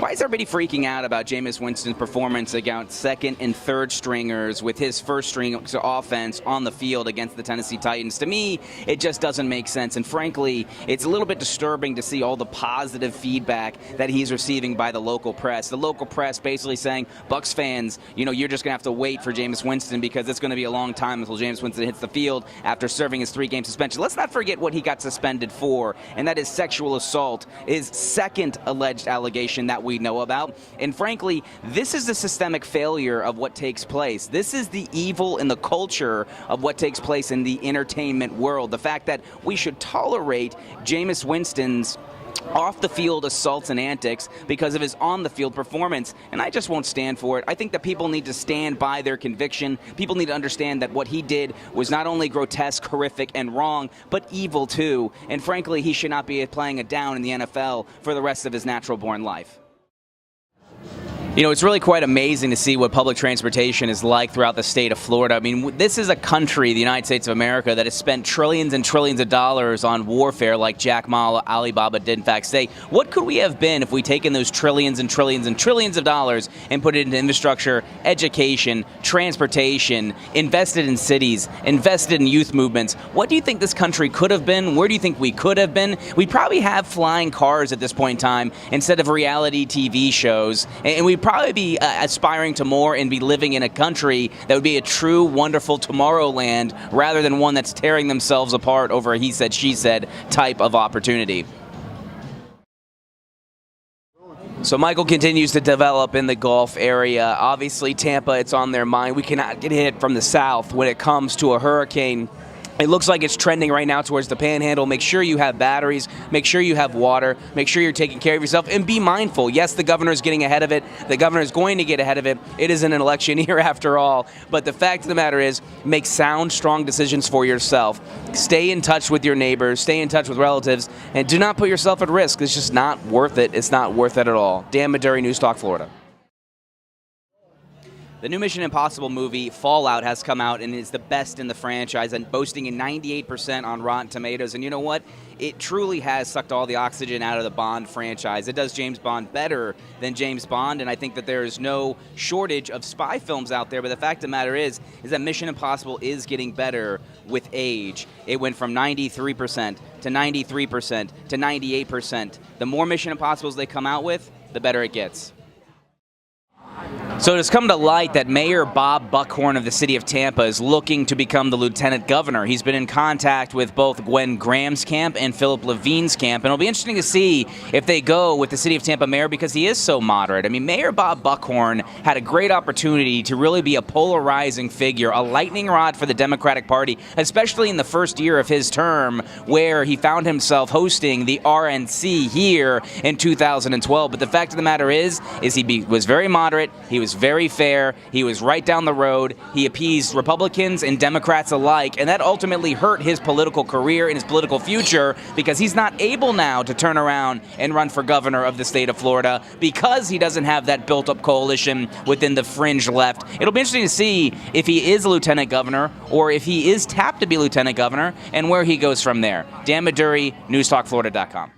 Why is everybody freaking out about Jameis Winston's performance against second and third stringers with his first string offense on the field against the Tennessee Titans? To me, it just doesn't make sense. And frankly, it's a little bit disturbing to see all the positive feedback that he's receiving by the local press. The local press basically saying, Bucs fans, you're just going to have to wait for Jameis Winston because it's going to be a long time until Jameis Winston hits the field after serving his 3-game suspension. Let's not forget what he got suspended for, and that is sexual assault, his second alleged allegation that we know about. And frankly, this is the systemic failure of what takes place. This is the evil in the culture of what takes place in the entertainment world. The fact that we should tolerate Jameis Winston's off-the-field assaults and antics because of his on-the-field performance, and I just won't stand for it. I think that people need to stand by their conviction. People need to understand that what he did was not only grotesque, horrific, and wrong, but evil too. And frankly, he should not be playing it down in the NFL for the rest of his natural-born life. It's really quite amazing to see what public transportation is like throughout the state of Florida. I mean, this is a country, the United States of America, that has spent trillions and trillions of dollars on warfare, like Jack Ma, Alibaba did in fact say. What could we have been if we'd taken those trillions and trillions and trillions of dollars and put it into infrastructure, education, transportation, invested in cities, invested in youth movements? What do you think this country could have been? Where do you think we could have been? We'd probably have flying cars at this point in time instead of reality TV shows, and we'd probably be aspiring to more and be living in a country that would be a true, wonderful Tomorrowland rather than one that's tearing themselves apart over a he said, she said type of opportunity. So Michael continues to develop in the Gulf area. Obviously, Tampa, it's on their mind. We cannot get hit from the south when it comes to a hurricane. It looks like it's trending right now towards the Panhandle. Make sure you have batteries. Make sure you have water. Make sure you're taking care of yourself. And be mindful. Yes, the governor is getting ahead of it. The governor is going to get ahead of it. It isn't an election year after all. But the fact of the matter is, make sound, strong decisions for yourself. Stay in touch with your neighbors. Stay in touch with relatives. And do not put yourself at risk. It's just not worth it. It's not worth it at all. Dan Maduri, News Talk, Florida. The new Mission Impossible movie, Fallout, has come out and is the best in the franchise and boasting a 98% on Rotten Tomatoes. And you know what? It truly has sucked all the oxygen out of the Bond franchise. It does James Bond better than James Bond, and I think that there is no shortage of spy films out there. But the fact of the matter is that Mission Impossible is getting better with age. It went from 93% to 93% to 98%. The more Mission Impossibles they come out with, the better it gets. So it has come to light that Mayor Bob Buckhorn of the city of Tampa is looking to become the lieutenant governor. He's been in contact with both Gwen Graham's camp and Philip Levine's camp, and it'll be interesting to see if they go with the city of Tampa mayor because he is so moderate. I mean, Mayor Bob Buckhorn had a great opportunity to really be a polarizing figure, a lightning rod for the Democratic Party, especially in the first year of his term where he found himself hosting the RNC here in 2012. But the fact of the matter is he was very moderate. He was very fair. He was right down the road. He appeased Republicans and Democrats alike, and that ultimately hurt his political career and his political future because he's not able now to turn around and run for governor of the state of Florida because he doesn't have that built-up coalition within the fringe left. It'll be interesting to see if he is a lieutenant governor or if he is tapped to be lieutenant governor and where he goes from there. Dan Maduri, NewsTalkFlorida.com.